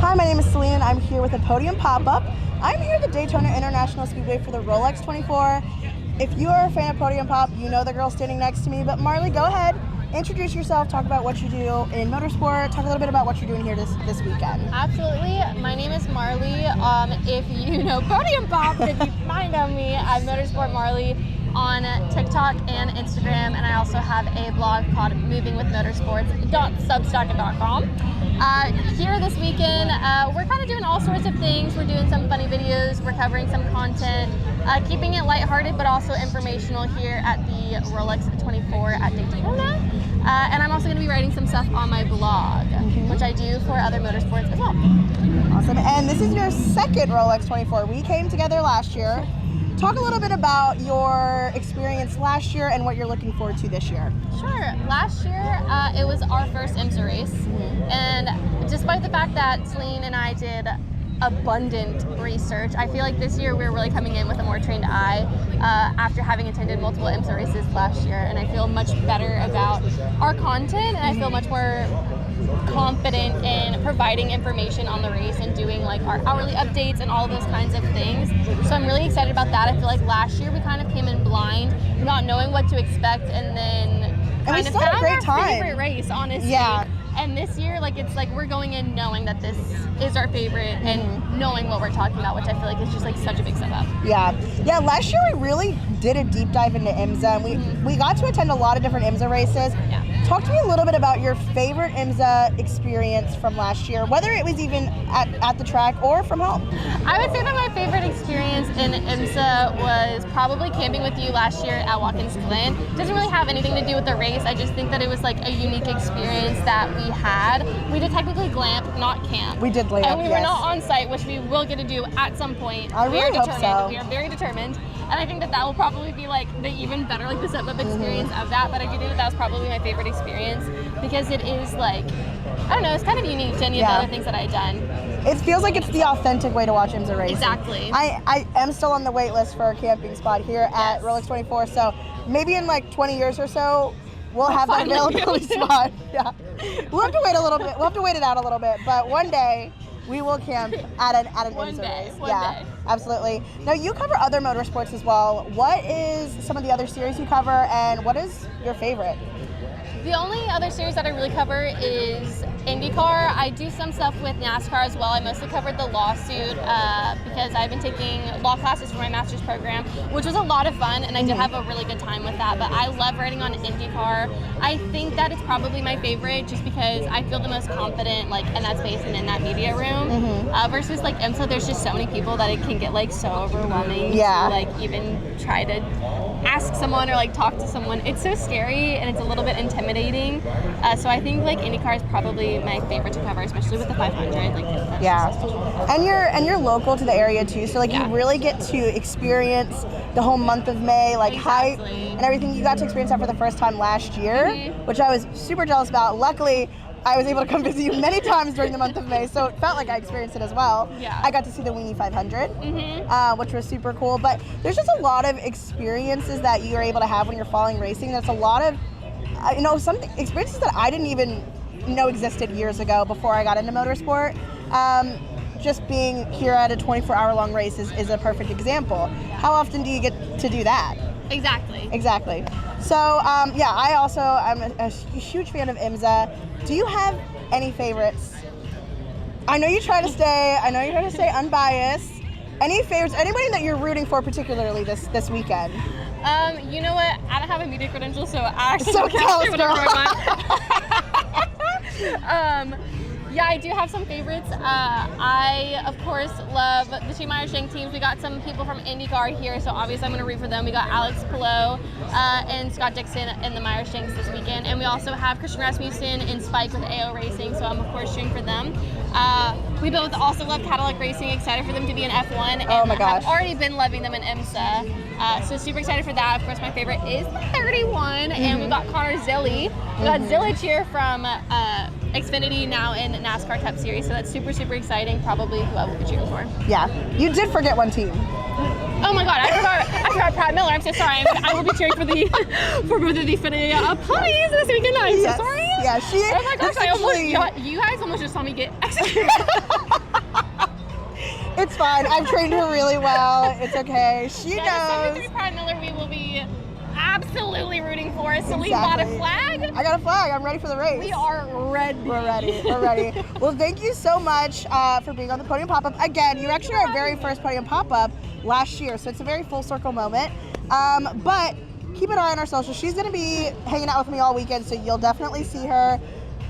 Hi, my name is Celine and I'm here with a Podium pop-up. I'm here at the Daytona International Speedway for the Rolex 24. If you are a fan of Podium Pop, you know the girl standing next to me, but Marlee, go ahead, introduce yourself, talk about what you do in motorsport, talk a little bit about what you're doing here this weekend. Absolutely. My name is Marlee. If you know Podium Pop, if you find on me, I'm Motorsport Marlee on TikTok and Instagram, and I also have a blog called movingwithmotorsports.substack.com. Here this weekend, we're kind of doing all sorts of things. We're doing some funny videos, we're covering some content, keeping it lighthearted but also informational here at the Rolex 24 at Daytona. And I'm also going to be writing some stuff on my blog, which I do for other motorsports as well. Awesome. And this is your second Rolex 24. We came together last year. Talk a little bit about your experience last year and what you're looking forward to this year. Sure. Last year, it was our first IMSA race. And despite the fact that Celine and I did abundant research, I feel like this year we're really coming in with a more trained eye after having attended multiple IMSA races last year. And I feel much better about our content, and I feel much more confident in providing information on the race and doing like our hourly updates and all of those kinds of things. So I'm really excited about that. I feel like last year we kind of came in blind, not knowing what to expect, and then kind of found our favorite race, honestly. Yeah. And this year, it's like we're going in knowing that this is our favorite and knowing what we're talking about, which I feel like is just like such a big step up. Yeah. Last year we really did a deep dive into IMSA, and we got to attend a lot of different IMSA races. Yeah. Talk to me a little bit about your favorite IMSA experience from last year, whether it was even at the track or from home. I would say that my favorite experience in IMSA was probably camping with you last year at Watkins Glen. It doesn't really have anything to do with the race. I just think that it was like a unique experience that we had. We did technically glamp, not camp. We did glamp, and we were not on site, which we will get to do at some point. I really hope so. We are very determined. And I think that will probably be like the even better, like the step-up experience of that. But I do think that was probably my favorite experience because it is like, I don't know, it's kind of unique to any of the other things that I've done. It feels like it's the authentic way to watch IMSA racing. Exactly. I am still on the wait list for a camping spot here at Rolex 24, so maybe in like 20 years or so, we'll have that availability spot. Yeah. We'll have to wait a little bit. We'll have to wait it out a little bit, but one day we will camp at an IMSA race. One day. Absolutely. Now you cover other motorsports as well. What is some of the other series you cover, and what is your favorite? The only other series that I really cover is IndyCar. I do some stuff with NASCAR as well. I mostly covered the lawsuit because I've been taking law classes for my master's program, which was a lot of fun, and I did have a really good time with that. But I love writing on IndyCar. I think that it's probably my favorite just because I feel the most confident in that space and in that media room. Versus like IMSA, there's just so many people that it can get so overwhelming to even try to ask someone or talk to someone. It's so scary and it's a little bit intimidating. So I think IndyCar is probably my favorite to cover, especially with the 500. And you're local to the area too, so you really get to experience the whole month of May, hype and everything. You got to experience that for the first time last year, which I was super jealous about. Luckily, I was able to come visit you many times during the month of May, so it felt like I experienced it as well. Yeah. I got to see the Weenie 500, which was super cool. But there's just a lot of experiences that you're able to have when you're following racing. That's a lot of, some experiences that I didn't even know existed years ago before I got into motorsport. Just being here at a 24-hour-long race is a perfect example. How often do you get to do that? Exactly. So, I'm a huge fan of IMSA. Do you have any favorites? I know you try to stay unbiased. Any favorites? Anybody that you're rooting for particularly this weekend? You know what? I don't have a media credential, so I actually So can't say whatever I want. Yeah, I do have some favorites. I, of course, love the two Meyer-Shank teams. We got some people from IndyCar here, so obviously I'm going to root for them. We got Alex Palou and Scott Dixon in the Meyer-Shanks this weekend. And we also have Christian Rasmussen in Spike with AO Racing, so I'm, of course, cheering for them. We both also love Cadillac Racing, excited for them to be in F1. And have already been loving them in IMSA. So super excited for that. Of course, my favorite is 31, and we got Connor Zilli. We got Zillage here from Xfinity, now in NASCAR Cup Series, so that's super, super exciting. Probably who I will be cheering for. Yeah, you did forget one team. Oh my God, I forgot Pratt Miller. I'm so sorry. I will be cheering for both of the Xfinity ponies this weekend. I'm so sorry. Yeah, Oh my gosh, you guys almost just saw me get executed. It's fine. I've trained her really well. It's okay. She knows. That 73 Pride Miller we will be absolutely rooting for. So we bought a flag. I got a flag. I'm ready for the race. We are ready. We're ready. We're ready. Well, thank you so much for being on the Podium Pop-Up. Again, you were actually our very first Podium Pop-Up last year, so it's a very full circle moment. But keep an eye on our socials. She's going to be hanging out with me all weekend, so you'll definitely see her.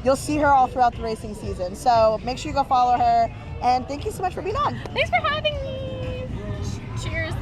You'll see her all throughout the racing season. So make sure you go follow her. And thank you so much for being on. Thanks for having me. Cheers.